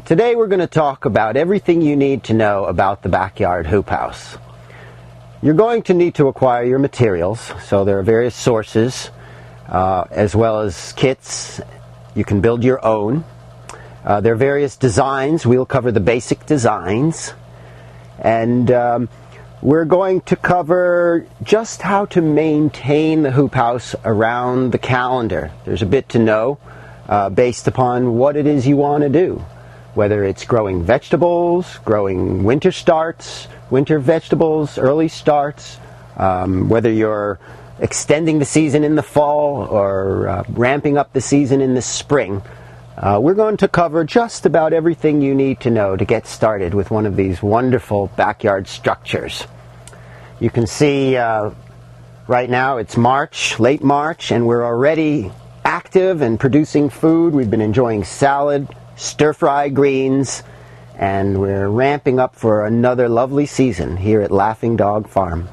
Today we're going to talk about everything you need to know about the backyard hoop house. You're going to need to acquire your materials, so there are various sources as well as kits. You can build your own. There are various designs. We'll cover the basic designs, and we're going to cover just how to maintain the hoop house around the calendar. There's a bit to know based upon what it is you want to do. Whether it's growing vegetables, growing winter vegetables, early starts, whether you're extending the season in the fall or ramping up the season in the spring. We're going to cover just about everything you need to know to get started with one of these wonderful backyard structures. You can see right now it's March, late March, and we're already active and producing food. We've been enjoying salad, stir-fry greens, and we're ramping up for another lovely season here at Laughing Dog Farm.